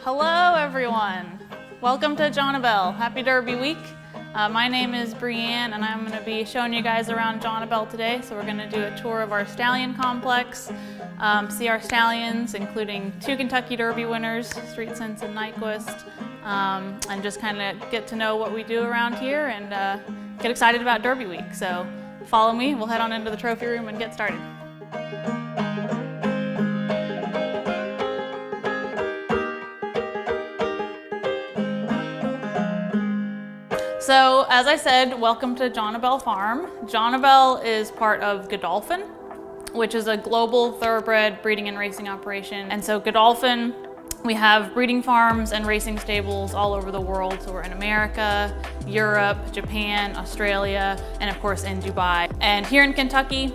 Hello everyone. Welcome to Jonabell. Happy Derby Week. My name is Brianne and I'm going to be showing you guys around Jonabell today. So we're going to do a tour of our Stallion complex, see our stallions, including 2 Kentucky Derby winners, Street Sense and Nyquist, and just kind of get to know what we do around here and get excited about Derby Week. So follow me, we'll head on into the trophy room and get started. So, as I said, welcome to Jonabell Farm. Jonabell is part of Godolphin, which is a global thoroughbred breeding and racing operation. And so Godolphin, we have breeding farms and racing stables all over the world. So we're in America, Europe, Japan, Australia, and of course in Dubai. And here in Kentucky,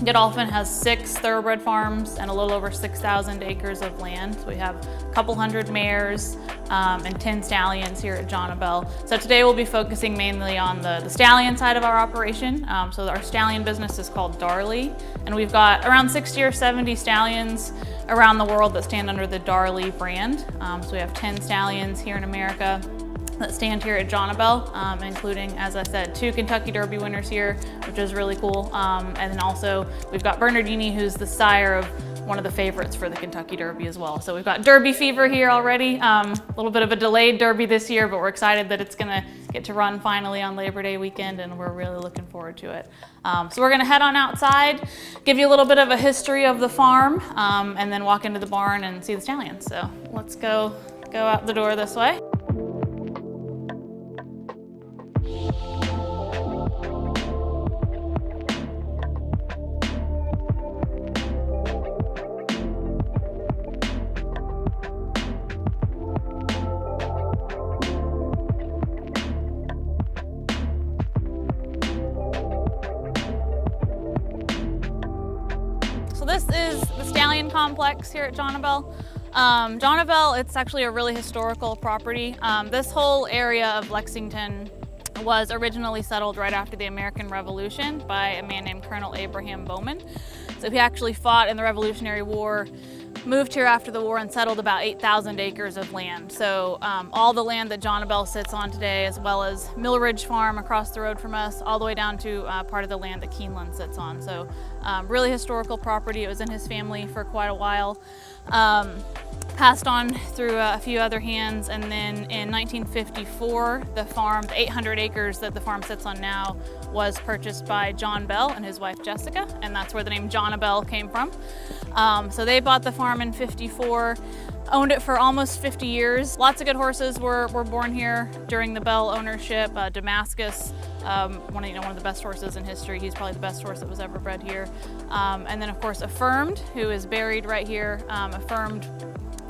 Godolphin has 6 thoroughbred farms and a little over 6,000 acres of land. So we have a couple hundred mares and 10 stallions here at Jonabell. So today we'll be focusing mainly on the stallion side of our operation. So our stallion business is called Darley, and we've got around 60 or 70 stallions around the world that stand under the Darley brand. So we have 10 stallions here in America that stand here at Jonabell, including, as I said, 2 Kentucky Derby winners here, which is really cool. And then also we've got Bernardini, who's the sire of one of the favorites for the Kentucky Derby as well. So we've got Derby fever here already. A little bit of a delayed Derby this year, but we're excited that it's gonna get to run finally on Labor Day weekend, and we're really looking forward to it. So we're gonna head on outside, give you a little bit of a history of the farm, and then walk into the barn and see the stallions. So let's go out the door this way. So this is the Stallion complex here at Jonabell. Jonabell, it's actually a really historical property. This whole area of Lexington was originally settled right after the American Revolution by a man named Colonel Abraham Bowman. So he actually fought in the Revolutionary War, moved here after the war, and settled about 8,000 acres of land. So all the land that Jonabell sits on today, as well as Mill Ridge Farm across the road from us, all the way down to part of the land that Keeneland sits on. So really historical property. It was in his family for quite a while. Passed on through a few other hands, and then in 1954, the farm, the 800 acres that the farm sits on now, was purchased by John Bell and his wife Jessica, and that's where the name Jonabell came from. So they bought the farm in '54, owned it for almost 50 years. Lots of good horses were born here during the Bell ownership. Damascus, one of the best horses in history. He's probably the best horse that was ever bred here. And then of course Affirmed, who is buried right here. Affirmed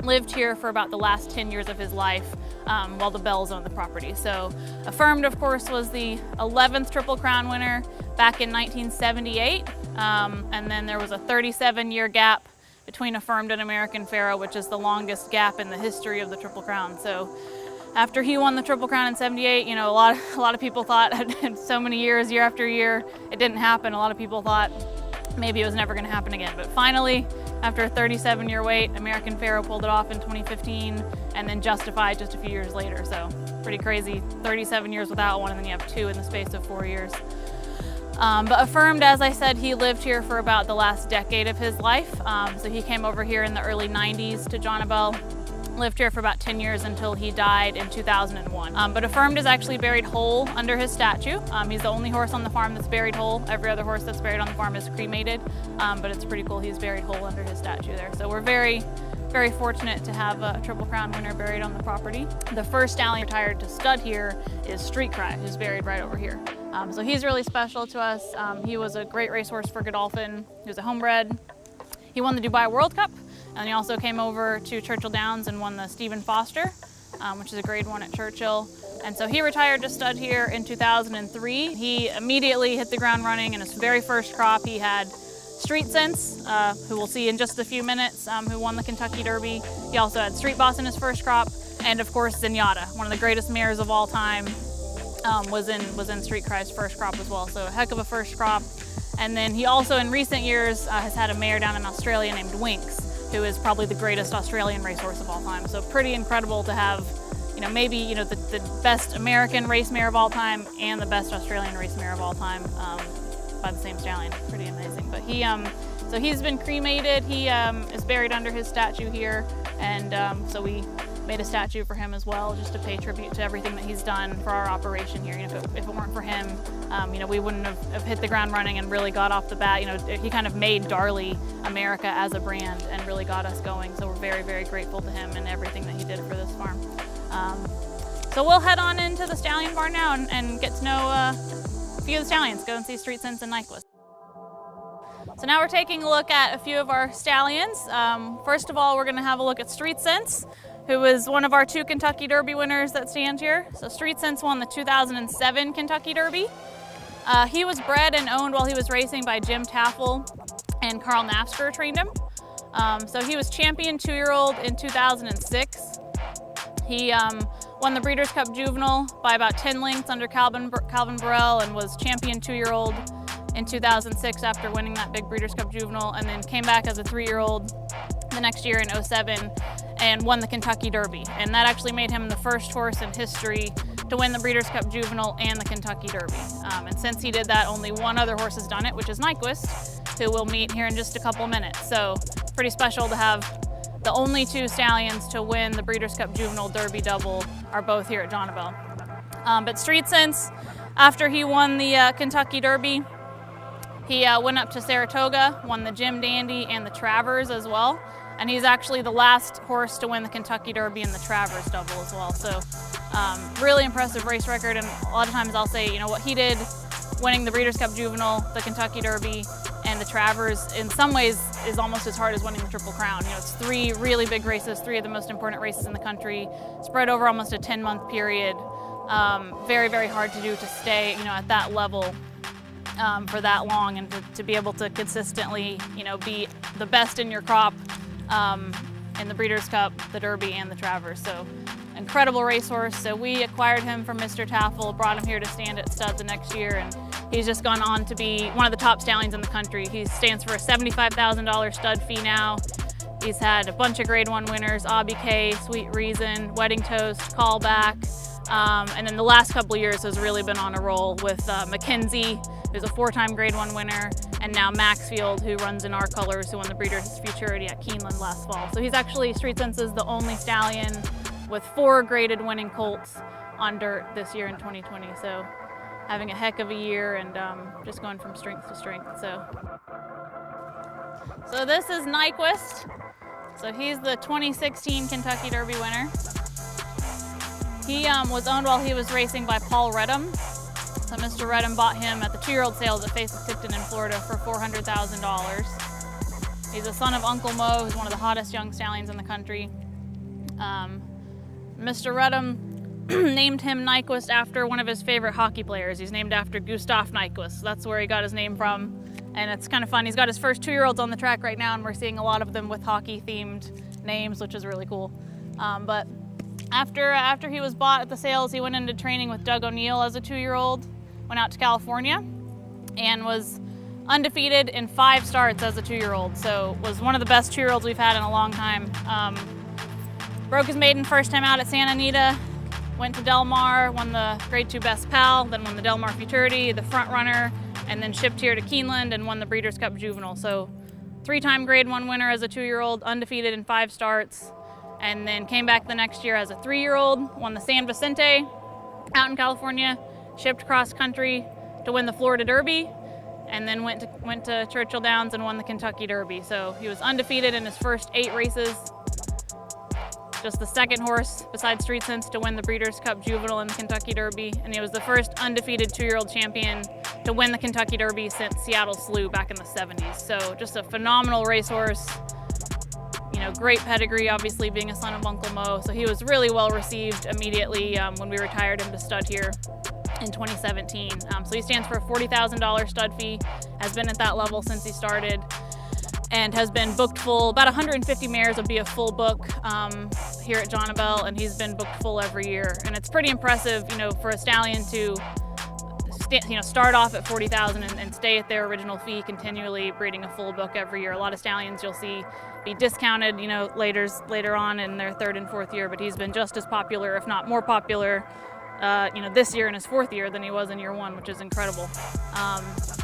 lived here for about the last 10 years of his life while the Bells owned the property. So Affirmed, of course, was the 11th Triple Crown winner back in 1978. And then there was a 37-year gap between Affirmed and American Pharoah, which is the longest gap in the history of the Triple Crown. So after he won the Triple Crown in '78, you know, a lot of people thought so many years, year after year, it didn't happen. A lot of people thought maybe it was never going to happen again. But finally, after a 37-year wait, American Pharoah pulled it off in 2015, and then Justified just a few years later. So pretty crazy, 37 years without one, and then you have 2 in the space of 4 years. But Affirmed, as I said, he lived here for about the last decade of his life. So he came over here in the early 90s to Jonabell, lived here for about 10 years until he died in 2001. But Affirmed is actually buried whole under his statue. He's the only horse on the farm that's buried whole. Every other horse that's buried on the farm is cremated, but it's pretty cool he's buried whole under his statue there. So we're very, very fortunate to have a Triple Crown winner buried on the property. The first stallion retired to stud here is Street Cry, who's buried right over here. So he's really special to us. He was a great racehorse for Godolphin. He was a homebred. He won the Dubai World Cup, and he also came over to Churchill Downs and won the Stephen Foster, which is a grade 1 at Churchill. And so he retired to stud here in 2003. He immediately hit the ground running. In his very first crop, he had Street Sense, who we'll see in just a few minutes, who won the Kentucky Derby. He also had Street Boss in his first crop, and of course Zenyatta, one of the greatest mares of all time, was in Street Cry's first crop as well. So a heck of a first crop. And then he also, in recent years, has had a mare down in Australia named Winx, who is probably the greatest Australian racehorse of all time. So pretty incredible to have, maybe, the best American race mare of all time and the best Australian race mare of all time by the same stallion. Pretty amazing. But so he's been cremated. He is buried under his statue here, and so we made a statue for him as well, just to pay tribute to everything that he's done for our operation here. If it weren't for him, we wouldn't have hit the ground running and really got off the bat. He kind of made Darley America as a brand and really got us going. So we're very, very grateful to him and everything that he did for this farm. So we'll head on into the stallion barn now and get to know a few of the stallions. Go and see Street Sense and Nyquist. So now we're taking a look at a few of our stallions. First of all, we're going to have a look at Street Sense, who was one of our 2 Kentucky Derby winners that stand here. So Street Sense won the 2007 Kentucky Derby. He was bred and owned while he was racing by Jim Taffel, and Carl Nafsker trained him. So he was champion 2-year-old in 2006. He won the Breeders' Cup Juvenile by about 10 lengths under Calvin Burrell, and was champion 2-year-old in 2006 after winning that big Breeders' Cup Juvenile, and then came back as a 3-year-old the next year in 2007 and won the Kentucky Derby. And that actually made him the first horse in history to win the Breeders' Cup Juvenile and the Kentucky Derby. And since he did that, only one other horse has done it, which is Nyquist, who we'll meet here in just a couple minutes. So pretty special to have the only 2 stallions to win the Breeders' Cup Juvenile Derby double are both here at Jonabell. But Street Sense, after he won the Kentucky Derby, he went up to Saratoga, won the Jim Dandy and the Travers as well. And he's actually the last horse to win the Kentucky Derby and the Travers double as well. So really impressive race record. And a lot of times I'll say, what he did winning the Breeders' Cup Juvenile, the Kentucky Derby, and the Travers in some ways is almost as hard as winning the Triple Crown. It's 3 really big races, 3 of the most important races in the country, spread over almost a 10-month period. Very, very hard to do, to stay, at that level for that long, and to be able to consistently, be the best in your crop in the Breeders' Cup, the Derby, and the Travers. So incredible racehorse. So we acquired him from Mr. Taffel, brought him here to stand at stud the next year, and he's just gone on to be one of the top stallions in the country. He stands for a $75,000 stud fee now. He's had a bunch of Grade 1 winners: Obby K, Sweet Reason, Wedding Toast, Callback, and then the last couple of years has really been on a roll with Mackenzie, who's a 4-time Grade 1 winner, and now Maxfield, who runs in our colors, who won the Breeders' Futurity at Keeneland last fall. So he's actually, Street Sense is the only stallion with 4 graded winning colts on dirt this year in 2020. So having a heck of a year, and just going from strength to strength. So this is Nyquist. So he's the 2016 Kentucky Derby winner. He was owned while he was racing by Paul Redham. So Mr. Redham bought him at the 2-year-old sales at Face of Tipton in Florida for $400,000. He's a son of Uncle Mo, who's one of the hottest young stallions in the country. Mr. Redham named him Nyquist after one of his favorite hockey players. He's named after Gustav Nyquist. That's where he got his name from. And it's kind of fun. He's got his first 2-year-olds on the track right now, and we're seeing a lot of them with hockey-themed names, which is really cool. But after he was bought at the sales, he went into training with Doug O'Neill as a 2-year-old, went out to California, and was undefeated in 5 starts as a 2-year-old. So was one of the best 2-year-olds we've had in a long time. Broke his maiden first time out at Santa Anita, went to Del Mar, won the Grade 2 Best Pal, then won the Del Mar Futurity, the Front Runner, and then shipped here to Keeneland and won the Breeders' Cup Juvenile. So 3-time Grade 1 winner as a 2-year-old, undefeated in 5 starts, and then came back the next year as a 3-year-old, won the San Vicente out in California, shipped cross country to win the Florida Derby, and then went to Churchill Downs and won the Kentucky Derby. So he was undefeated in his first 8 races. Just the second horse besides Street Sense to win the Breeders' Cup Juvenile and the Kentucky Derby, and he was the first undefeated 2-year-old champion to win the Kentucky Derby since Seattle Slew back in the 70s. So just a phenomenal racehorse. Great pedigree, obviously being a son of Uncle Mo. So he was really well received immediately when we retired him to stud here in 2017. So he stands for a $40,000 stud fee, has been at that level since he started, and has been booked full. About 150 mares will be a full book here at Jonabell, and he's been booked full every year. And it's pretty impressive, for a stallion to start off at 40,000 and stay at their original fee, continually breeding a full book every year. A lot of stallions you'll see be discounted, later on in their third and fourth year, but he's been just as popular, if not more popular, this year in his fourth year than he was in year one, which is incredible.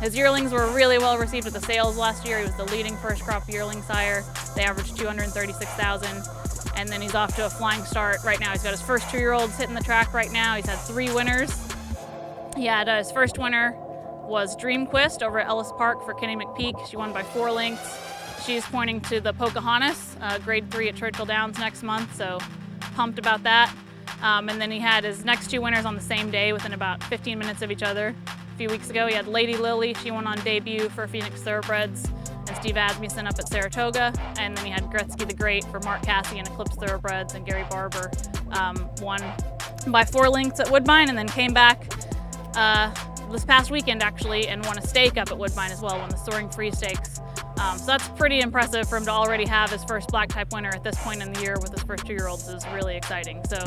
His yearlings were really well received at the sales last year. He was the leading first crop yearling sire. They averaged 236,000. And then he's off to a flying start right now. He's got his first 2-year-olds hitting the track right now. He's had 3 winners. He had his first winner was Dreamquist over at Ellis Park for Kenny McPeak. She won by 4 lengths. She's pointing to the Pocahontas, grade 3 at Churchill Downs next month, so pumped about that. And then he had his next 2 winners on the same day within about 15 minutes of each other. A few weeks ago, he had Lady Lily. She won on debut for Phoenix Thoroughbreds, and Steve Asmussen up at Saratoga. And then he had Gretzky the Great for Mark Cassie and Eclipse Thoroughbreds, and Gary Barber won by 4 lengths at Woodbine, and then came back this past weekend actually and won a stake up at Woodbine as well, won the Soaring Free Stakes. So that's pretty impressive for him to already have his first black type winner at this point in the year with his first 2-year-olds is really exciting. So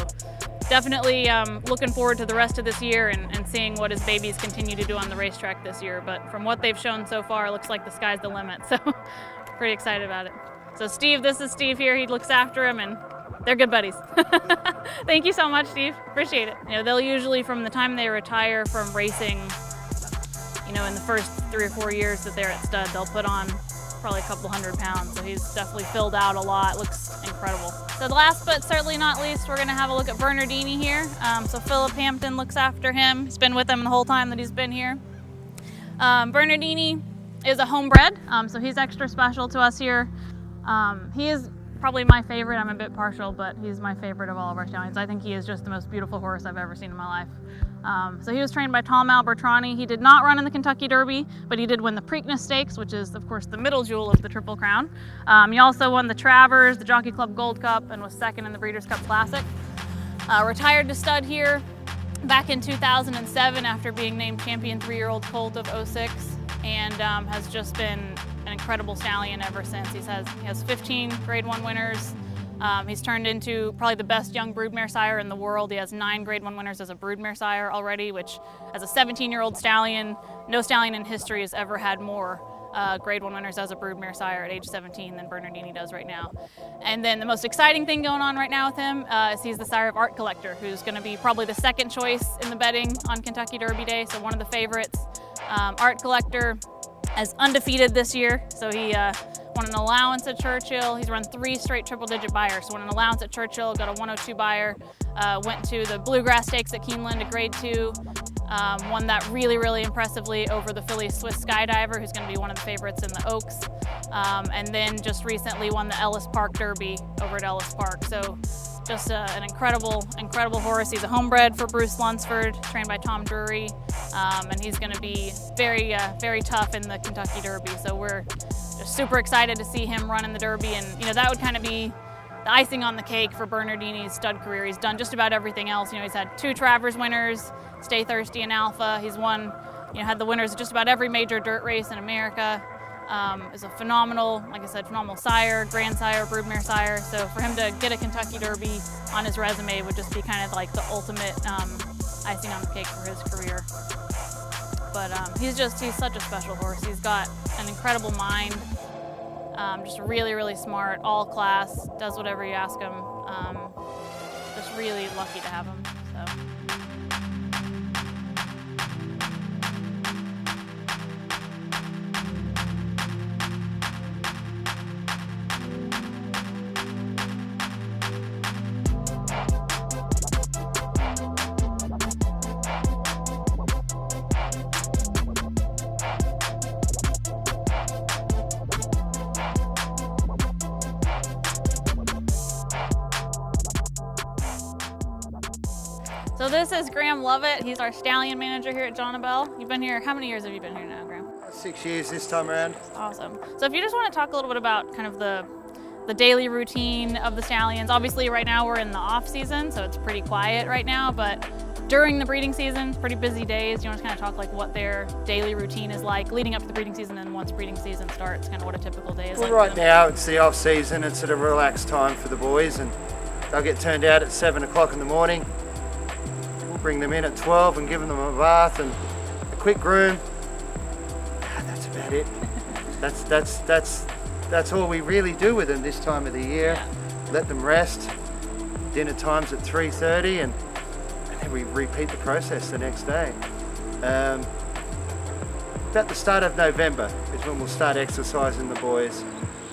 definitely looking forward to the rest of this year and seeing what his babies continue to do on the racetrack this year. But from what they've shown so far, it looks like the sky's the limit. So pretty excited about it. So Steve, this is Steve here. He looks after him, and they're good buddies. Thank you so much, Steve. Appreciate it. They'll usually, from the time they retire from racing, in the first 3 or 4 years that they're at stud, they'll put on probably a couple 100 pounds. So he's definitely filled out a lot. Looks incredible. So last but certainly not least, we're going to have a look at Bernardini here. So Philip Hampton looks after him. He's been with him the whole time that he's been here. Bernardini is a homebred, so he's extra special to us here. He is probably my favorite. I'm a bit partial, but he's my favorite of all of our stallions. I think he is just the most beautiful horse I've ever seen in my life. So he was trained by Tom Albertrani. He did not run in the Kentucky Derby, but he did win the Preakness Stakes, which is, of course, the middle jewel of the Triple Crown. He also won the Travers, the Jockey Club Gold Cup, and was second in the Breeders' Cup Classic. Retired to stud here back in 2007 after being named champion 3-year-old colt of 06, and has just been an incredible stallion ever since. He has 15 Grade 1 winners. He's turned into probably the best young broodmare sire in the world. He has 9 Grade 1 winners as a broodmare sire already, which as a 17-year-old stallion, no stallion in history has ever had more Grade 1 winners as a broodmare sire at age 17 than Bernardini does right now. And then the most exciting thing going on right now with him is he's the sire of Art Collector, who's going to be probably the second choice in the betting on Kentucky Derby Day, so one of the favorites. Art Collector is undefeated this year, so he won an allowance at Churchill. He's run 3 straight triple-digit buyers. So won an allowance at Churchill, got a 102 buyer, went to the Bluegrass Stakes at Keeneland, a grade 2, won that really, really impressively over the Philly Swiss Skydiver, who's going to be one of the favorites in the Oaks, and then just recently won the Ellis Park Derby over at Ellis Park. So just an incredible, incredible horse. He's a homebred for Bruce Lunsford, trained by Tom Drury, and he's going to be very, very tough in the Kentucky Derby. So we're just super excited to see him run in the Derby, and that would kind of be the icing on the cake for Bernardini's stud career. He's done just about everything else. He's had 2 Travers winners, Stay Thirsty and Alpha. He's won, had the winners of just about every major dirt race in America. Is a phenomenal, like I said, phenomenal sire, grandsire, broodmare sire. So for him to get a Kentucky Derby on his resume would just be kind of like the ultimate icing on the cake for his career. But he's such a special horse. He's got an incredible mind, just really, really smart, all class, does whatever you ask him. Just really lucky to have him. So. So this is Graham Lovett. He's our stallion manager here at Jonabell. You've been here, how many years have you been here now, Graham? 6 years this time around. Awesome. So if you just want to talk a little bit about kind of the daily routine of the stallions. Obviously right now we're in the off season, so it's pretty quiet right now, but during the breeding season, pretty busy days. You want to kind of talk like what their daily routine is like leading up to the breeding season, and once breeding season starts, kind of what a typical day is like. Right now it's the off season. It's at a relaxed time for the boys, and they'll get turned out at 7 o'clock in the morning. We'll bring them in at 12 and give them a bath and a quick groom. That's about it. That's all we really do with them this time of the year. Let them rest. Dinner time's at 3:30, and then we repeat the process the next day. About the start of November is when we'll start exercising the boys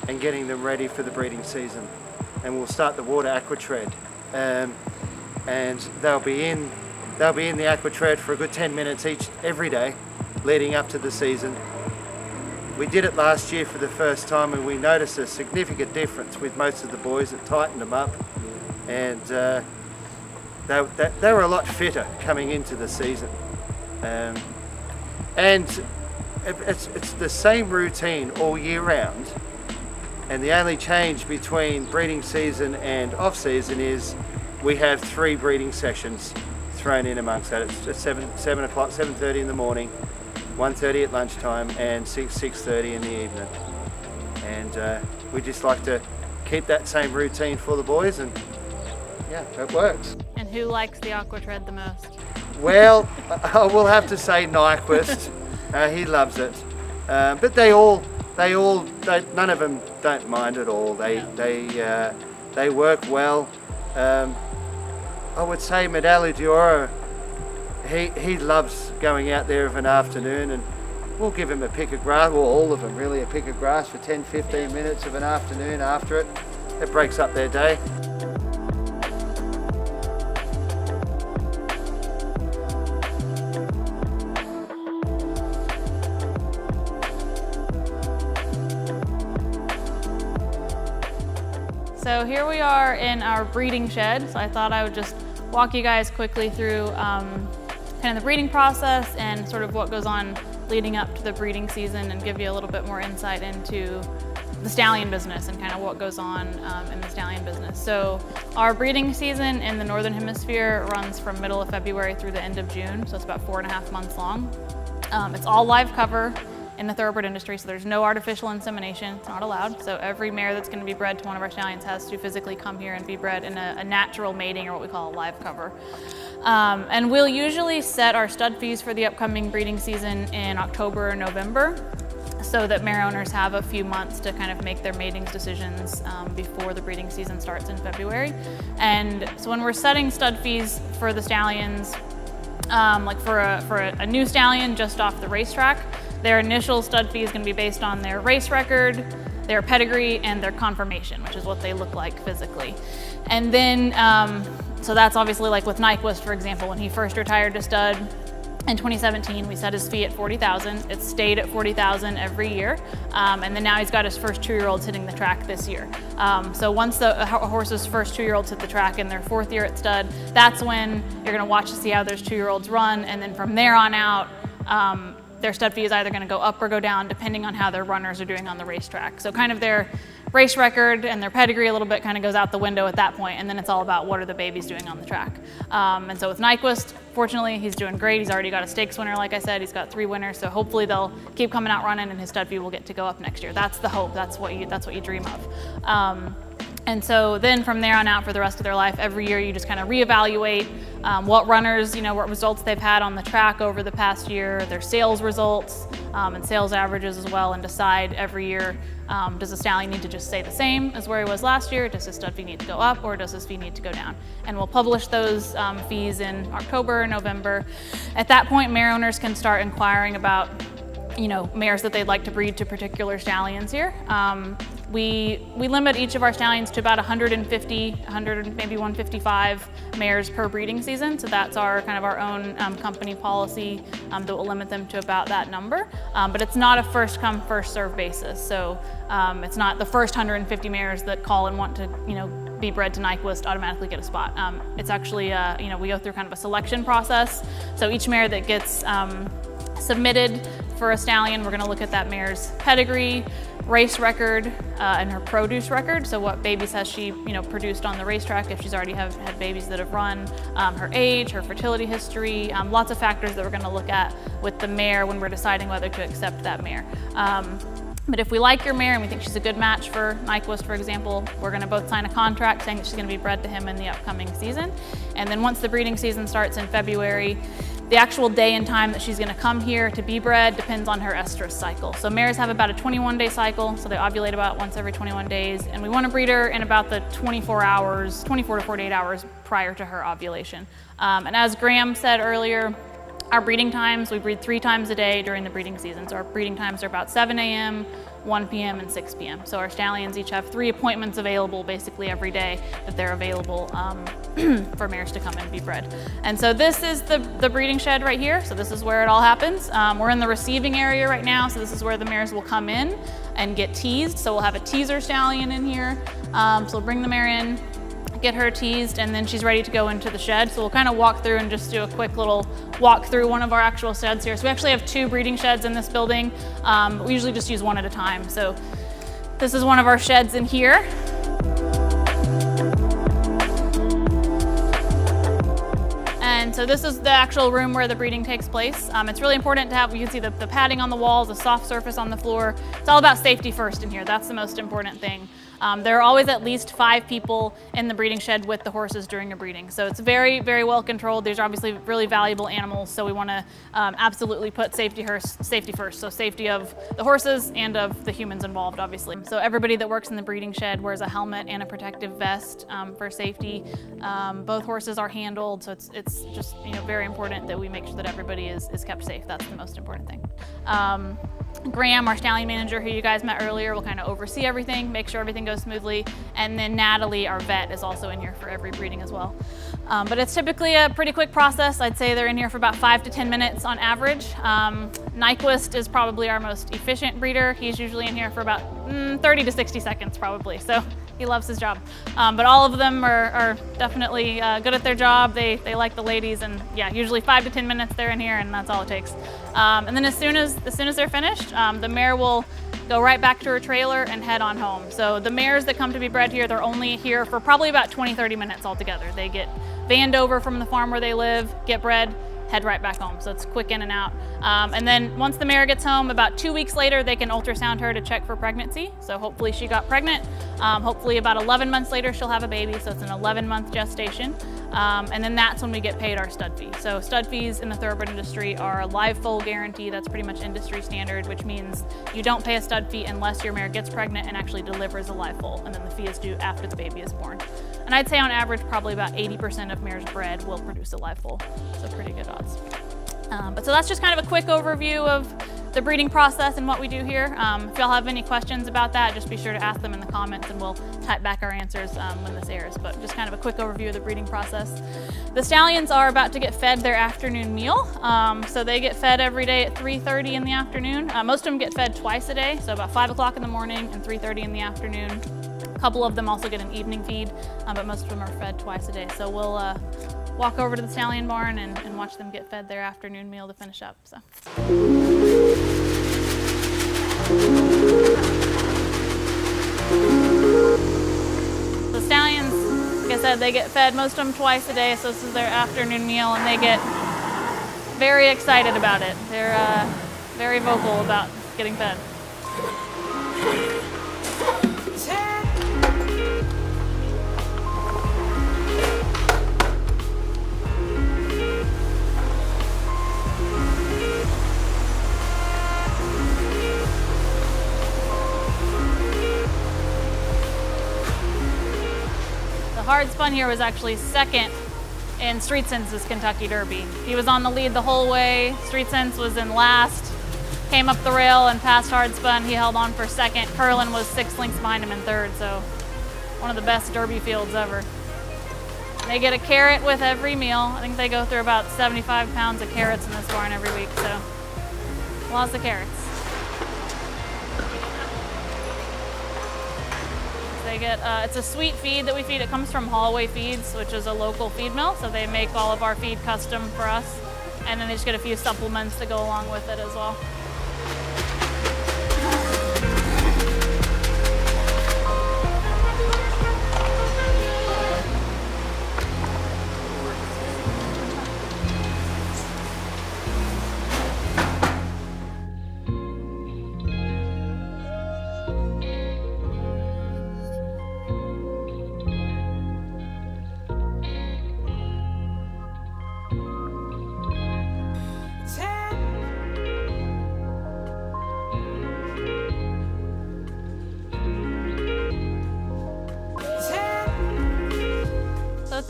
and getting them ready for the breeding season. And we'll start the water aquatread. And they'll be in the aquatread for a good 10 minutes every day leading up to the season. We did it last year for the first time, and we noticed a significant difference with most of the boys. It tightened them up, and they were a lot fitter coming into the season. And it's the same routine all year round, and the only change between breeding season and off season is we have 3 breeding sessions thrown in amongst that. It's at 7 o'clock, 7:30 in the morning, 1:30 at lunchtime, and 6:30 in the evening. And we just like to keep that same routine for the boys, and yeah, it works. And who likes the aquatread the most? Well, I will have to say Nyquist. He loves it, but none of them don't mind at all. They work well. I would say Medalli d'Oro, he loves going out there of an afternoon, and we'll give him a pick of grass, well, all of them really, a pick of grass for 10-15 minutes of an afternoon after it. It breaks up their day. So here we are in our breeding shed. So I thought I would just walk you guys quickly through kind of the breeding process and sort of what goes on leading up to the breeding season, and give you a little bit more insight into the stallion business and kind of what goes on in the stallion business. So our breeding season in the Northern Hemisphere runs from middle of February through the end of June. So it's about 4.5 months long. It's all live cover in the thoroughbred industry, so there's no artificial insemination. It's not allowed. So every mare that's going to be bred to one of our stallions has to physically come here and be bred in a natural mating, or what we call a live cover. And we'll usually set our stud fees for the upcoming breeding season in October or November, so that mare owners have a few months to kind of make their mating decisions before the breeding season starts in February. And so when we're setting stud fees for the stallions, like for a new stallion just off the racetrack, their initial stud fee is going to be based on their race record, their pedigree, and their conformation, which is what they look like physically. And then, so that's obviously like with Nyquist, for example, when he first retired to stud in 2017, we set his fee at $40,000. It stayed at $40,000 every year. And then now he's got his first 2-year-olds hitting the track this year. So once a horse's first 2-year-olds hit the track in their 4th year at stud, that's when you're gonna watch to see how those 2-year-olds run. And then from there on out, their stud fee is either going to go up or go down depending on how their runners are doing on the racetrack. So kind of their race record and their pedigree a little bit kind of goes out the window at that point, and then it's all about what are the babies doing on the track. And so with Nyquist, fortunately, he's doing great. He's already got a stakes winner, like I said. He's got 3 winners, so hopefully they'll keep coming out running, and his stud fee will get to go up next year. That's the hope. That's what you dream of. And so then from there on out for the rest of their life, every year you just kind of reevaluate what runners, what results they've had on the track over the past year, their sales results and sales averages as well, and decide every year, does the stallion need to just stay the same as where he was last year? Does his stud fee need to go up, or does his fee need to go down? And we'll publish those fees in October or November. At that point, mare owners can start inquiring about mares that they'd like to breed to particular stallions here. We limit each of our stallions to about 150, maybe 155 mares per breeding season. So that's our kind of our own company policy that will limit them to about that number. But it's not a first come, first serve basis. So it's not the first 150 mares that call and want to, be bred to Nyquist automatically get a spot. It's actually, we go through kind of a selection process. So each mare that gets submitted for a stallion, we're going to look at that mare's pedigree, race record, and her produce record. So what babies has she, produced on the racetrack if she's already had babies that have run, her age, her fertility history, lots of factors that we're going to look at with the mare when we're deciding whether to accept that mare. But if we like your mare and we think she's a good match for Nyquist, for example, we're going to both sign a contract saying that she's going to be bred to him in the upcoming season. And then once the breeding season starts in February, The actual day and time that she's gonna come here to be bred depends on her estrus cycle. So mares have about a 21-day cycle, so they ovulate about once every 21 days, and we wanna breed her in about the 24 to 48 hours prior to her ovulation. And as Graham said earlier, our breeding times, we breed 3 times a day during the breeding season. So our breeding times are about 7 a.m., 1 p.m., and 6 p.m. So our stallions each have 3 appointments available basically every day that they're available for mares to come and be bred. And so this is the breeding shed right here. So this is where it all happens. We're in the receiving area right now. So this is where the mares will come in and get teased. So we'll have a teaser stallion in here. So we'll bring the mare in, get her teased, and then she's ready to go into the shed. So we'll kind of walk through and just do a quick little walk through one of our actual sheds here. So we actually have 2 breeding sheds in this building. We usually just use one at a time. So this is one of our sheds in here. And so this is the actual room where the breeding takes place. It's really important to have, you can see the padding on the walls, the soft surface on the floor. It's all about safety first in here. That's the most important thing. There are always at least 5 people in the breeding shed with the horses during a breeding. So it's very, very well controlled. These are obviously really valuable animals, so we want to absolutely put safety first. So safety of the horses and of the humans involved, obviously. So everybody that works in the breeding shed wears a helmet and a protective vest for safety. Both horses are handled, so it's just very important that we make sure that everybody is kept safe. That's the most important thing. Graham, our stallion manager, who you guys met earlier, will kind of oversee everything, make sure everything goes smoothly. And then Natalie, our vet, is also in here for every breeding as well. But it's typically a pretty quick process. I'd say they're in here for about 5 to 10 minutes on average. Nyquist is probably our most efficient breeder. He's usually in here for about 30 to 60 seconds probably. So he loves his job. But all of them are definitely good at their job. They like the ladies, and yeah, usually 5 to 10 minutes they're in here, and that's all it takes. And then as soon as they're finished, the mare will go right back to her trailer and head on home. So the mares that come to be bred here, they're only here for probably about 20-30 minutes altogether. They get vanned over from the farm where they live, get bred, head right back home. So it's quick in and out. And then once the mare gets home, about 2 weeks later, they can ultrasound her to check for pregnancy. So hopefully she got pregnant. Hopefully about 11 months later, she'll have a baby. So it's an 11-month gestation. And then that's when we get paid our stud fee. So stud fees in the thoroughbred industry are a live foal guarantee. That's pretty much industry standard, which means you don't pay a stud fee unless your mare gets pregnant and actually delivers a live foal. And then the fee is due after the baby is born. And I'd say on average, probably about 80% of mares bred will produce a live foal. So pretty good odds. But so that's just kind of a quick overview of the breeding process and what we do here. If y'all have any questions about that, just be sure to ask them in the comments and we'll type back our answers when this airs. But just kind of a quick overview of the breeding process. The stallions are about to get fed their afternoon meal. So they get fed every day at 3:30 in the afternoon. Most of them get fed twice a day, so about 5 o'clock in the morning and 3:30 in the afternoon. A couple of them also get an evening feed, but most of them are fed twice a day. So we'll walk over to the stallion barn and watch them get fed their afternoon meal to finish up. So. The stallions, like I said, they get fed, most of them twice a day, so this is their afternoon meal, and they get very excited about it. They're very vocal about getting fed. Hard Spun here was actually second in Street Sense's Kentucky Derby. He was on the lead the whole way. Street Sense was in last, came up the rail and passed Hard Spun. He held on for second. Curlin was 6 lengths behind him in third, so one of the best Derby fields ever. They get a carrot with every meal. I think they go through about 75 pounds of carrots in this barn every week, so lots of carrots. They get, it's a sweet feed that we feed. It comes from Holloway Feeds, which is a local feed mill. So they make all of our feed custom for us. And then they just get a few supplements to go along with it as well.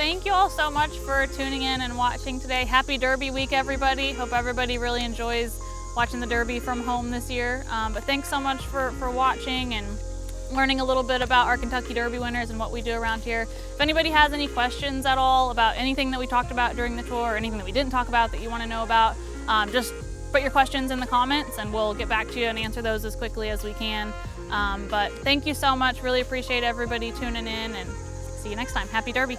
thank you all so much for tuning in and watching today. Happy Derby week, everybody. Hope everybody really enjoys watching the Derby from home this year. But thanks so much for watching and learning a little bit about our Kentucky Derby winners and what we do around here. If anybody has any questions at all about anything that we talked about during the tour or anything that we didn't talk about that you want to know about, just put your questions in the comments and we'll get back to you and answer those as quickly as we can. But thank you so much. Really appreciate everybody tuning in, and see you next time. Happy Derby.